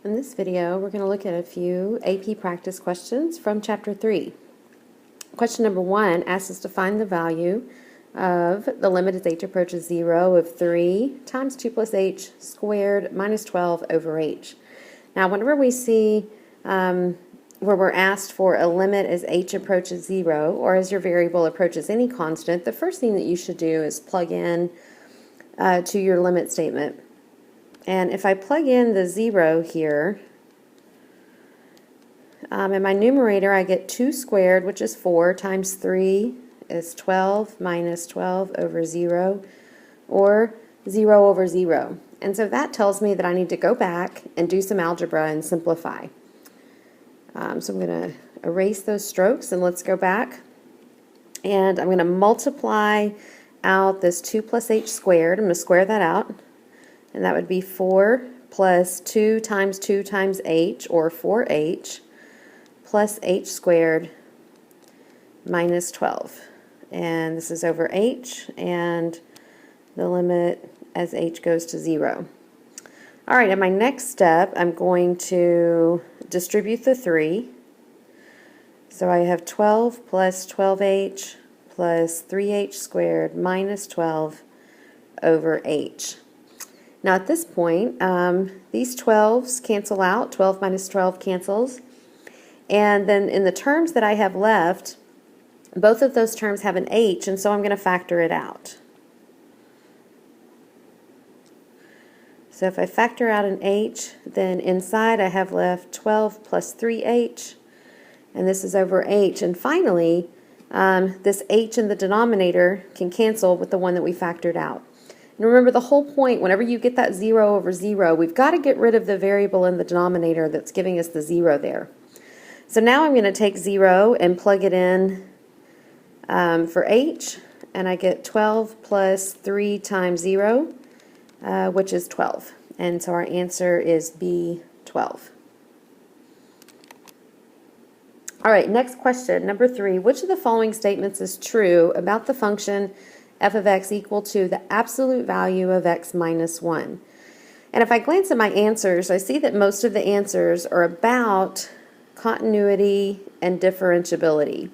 In this video, we're going to look at a few AP practice questions from Chapter 3. Question number 1 asks us to find the value of the limit as h approaches 0 of 3 times 2 plus h squared minus 12 over h. Now, whenever we see where we're asked for a limit as h approaches 0, or as your variable approaches any constant, the first thing that you should do is plug in to your limit statement. And if I plug in the 0 here, in my numerator I get 2 squared, which is 4, times 3 is 12 minus 12 over 0, or 0 over 0. And so that tells me that I need to go back and do some algebra and simplify. So I'm going to erase those strokes and let's go back. And I'm going to multiply out this 2 plus h squared. I'm going to square that out. And that would be 4 plus 2 times h, or 4h, plus h squared minus 12. And this is over h, and the limit as h goes to 0. All right, in my next step, I'm going to distribute the 3. So I have 12 plus 12h plus 3h squared minus 12 over h. Now at this point, these 12s cancel out. 12 minus 12 cancels. And then in the terms that I have left, both of those terms have an h, and so I'm going to factor it out. So if I factor out an h, then inside I have left 12 plus 3h, and this is over h. And finally, this h in the denominator can cancel with the one that we factored out. And remember, the whole point, whenever you get that 0 over 0, we've got to get rid of the variable in the denominator that's giving us the 0 there. So now I'm going to take 0 and plug it in for h, and I get 12 plus 3 times 0, which is 12. And so our answer is B, 12. All right, next question, number 3. Which of the following statements is true about the function f of x equal to the absolute value of x minus 1? And if I glance at my answers, I see that most of the answers are about continuity and differentiability.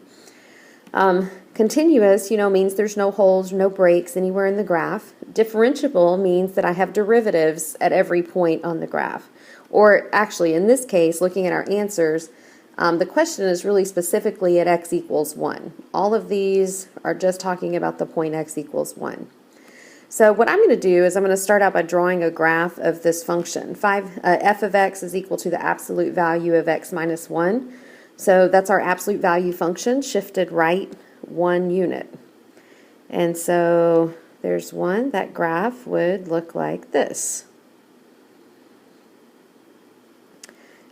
Continuous, means there's no holes, no breaks anywhere in the graph. Differentiable means that I have derivatives at every point on the graph. Or actually, in this case, looking at our answers, the question is really specifically at x equals 1. All of these are just talking about the point x equals 1. So what I'm going to do is I'm going to start out by drawing a graph of this function. F of x is equal to the absolute value of x minus 1. So that's our absolute value function, shifted right 1 unit. And so there's one. That graph would look like this.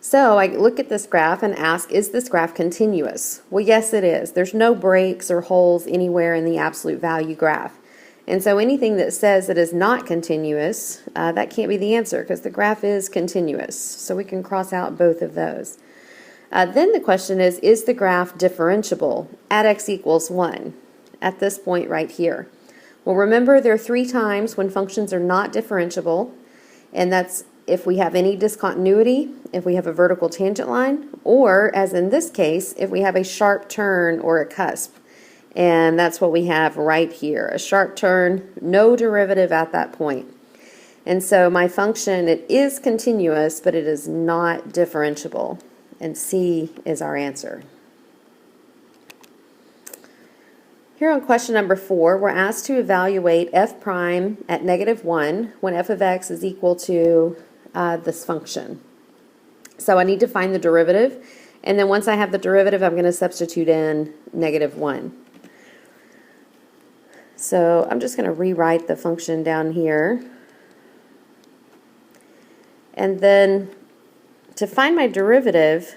So I look at this graph and ask, is this graph continuous? Well, yes, it is. There's no breaks or holes anywhere in the absolute value graph. And so anything that says it is not continuous, that can't be the answer because the graph is continuous. So we can cross out both of those. Then the question is the graph differentiable at x equals 1 at this point right here? Well, remember there are 3 times when functions are not differentiable, and that's if we have any discontinuity, if we have a vertical tangent line, or, as in this case, if we have a sharp turn or a cusp. And that's what we have right here, a sharp turn, no derivative at that point. And so my function, it is continuous, but it is not differentiable. And C is our answer. Here on question number 4, we're asked to evaluate f prime at -1 when f of x is equal to this function. So I need to find the derivative, and then once I have the derivative, I'm going to substitute in -1. So I'm just going to rewrite the function down here. And then to find my derivative,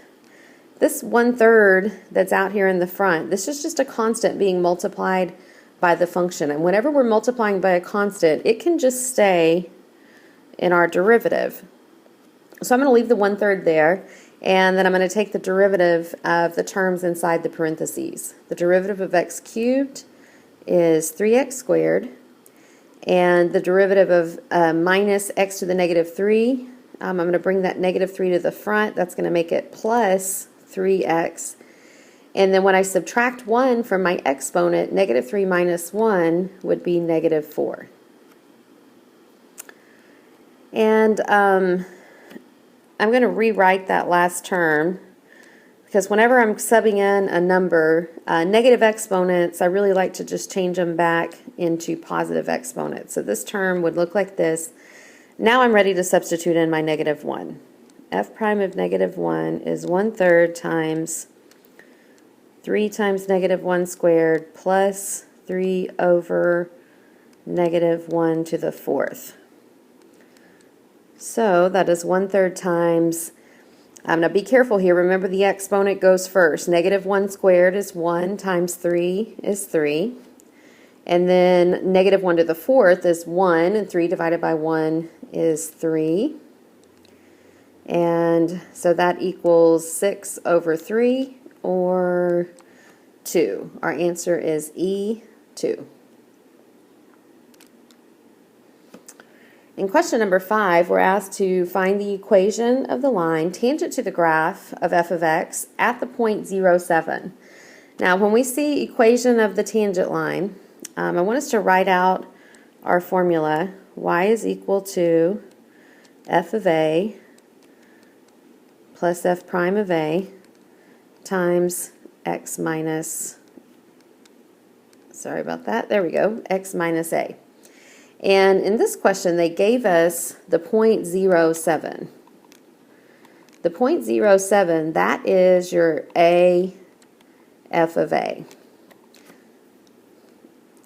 this 1/3 that's out here in the front, this is just a constant being multiplied by the function. And whenever we're multiplying by a constant, it can just stay in our derivative. So I'm going to leave the 1/3 there, and then I'm going to take the derivative of the terms inside the parentheses. The derivative of x cubed is 3x squared, and the derivative of minus x to the -3 I'm going to bring that negative 3 to the front. That's going to make it plus 3x. And then when I subtract 1 from my exponent, negative 3 minus 1 would be negative 4. And I'm going to rewrite that last term, because whenever I'm subbing in a number, negative exponents, I really like to just change them back into positive exponents. So this term would look like this. Now I'm ready to substitute in my negative 1. F prime of negative 1 is 1/3 times 3 times negative 1 squared plus 3 over negative 1 to the 4th. So that is 1/3 times, now be careful here, remember the exponent goes first. Negative 1 squared is 1 times 3 is 3. And then negative 1 to the 4th is 1, and 3 divided by 1 is 3. And so that equals 6 over 3, or 2. Our answer is E2. In question number 5, we're asked to find the equation of the line tangent to the graph of f of x at the point 0, 7. Now, when we see equation of the tangent line, I want us to write out our formula. Y is equal to f of a plus f prime of a times x minus, sorry about that, there we go, x minus a. And in this question, they gave us the point 0, 7. The point 0, 7, that is your a f of a.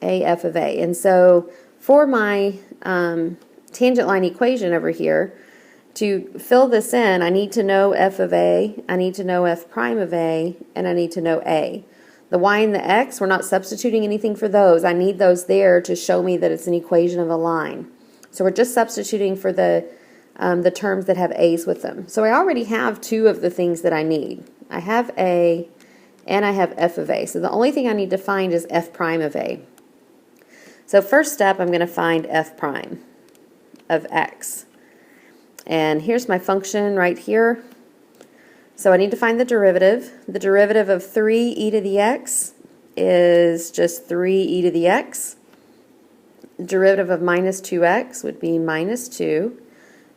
A f of a. And so for my tangent line equation over here, to fill this in, I need to know f of a, I need to know f prime of a, and I need to know a. The y and the x, we're not substituting anything for those. I need those there to show me that it's an equation of a line. So we're just substituting for the terms that have a's with them. So I already have 2 of the things that I need. I have a and I have f of a. So the only thing I need to find is f prime of a. So first step, I'm going to find f prime of x. And here's my function right here. So I need to find the derivative. The derivative of 3e to the x is just 3e to the x. The derivative of minus 2x would be minus 2.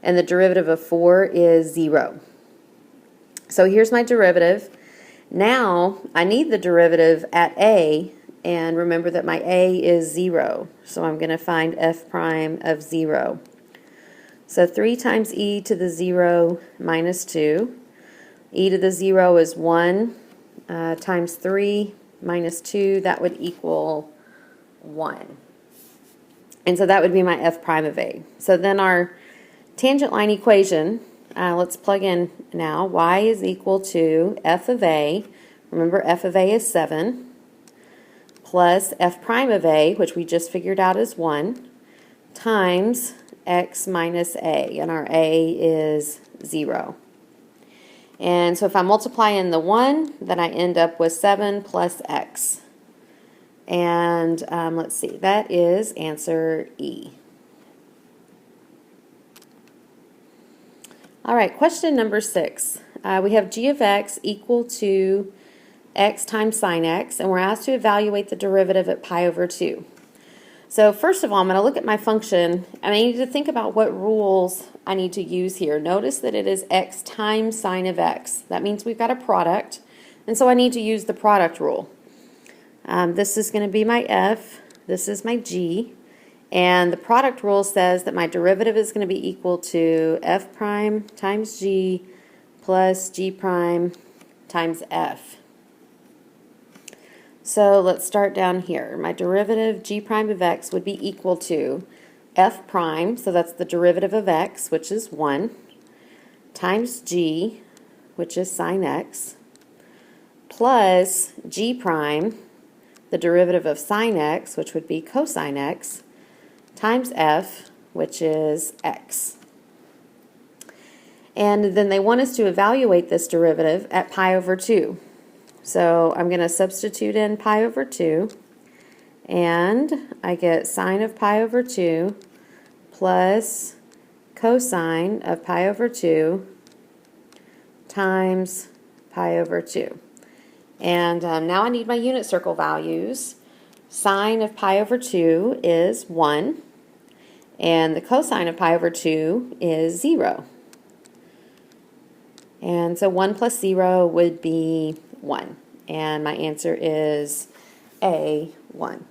And the derivative of 4 is 0. So here's my derivative. Now I need the derivative at a, and remember that my a is 0. So I'm going to find f prime of 0. So 3 times e to the 0 minus 2. E to the 0 is 1 times 3 minus 2. That would equal 1. And so that would be my f prime of a. So then our tangent line equation, let's plug in now. Y is equal to f of a. Remember, f of a is 7. Plus f prime of a, which we just figured out is 1, times x minus a. And our a is 0. And so if I multiply in the 1, then I end up with 7 plus x. And let's see, that is answer E. All right, question number 6. We have g of x equal to x times sine x, and we're asked to evaluate the derivative at pi over 2. So first of all, I'm going to look at my function, and I need to think about what rules I need to use here. Notice that it is x times sine of x. That means we've got a product, and so I need to use the product rule. This is going to be my f, this is my g, and the product rule says that my derivative is going to be equal to f prime times g plus g prime times f. So let's start down here. My derivative g prime of x would be equal to f prime, so that's the derivative of x, which is 1, times g, which is sine x, plus g prime, the derivative of sine x, which would be cosine x, times f, which is x. And then they want us to evaluate this derivative at pi over 2. So I'm going to substitute in pi over 2, and I get sine of pi over 2 plus cosine of pi over 2 times pi over 2. And now I need my unit circle values. Sine of pi over 2 is 1, and the cosine of pi over 2 is 0. And so 1 plus 0 would be 1, and my answer is A, 1.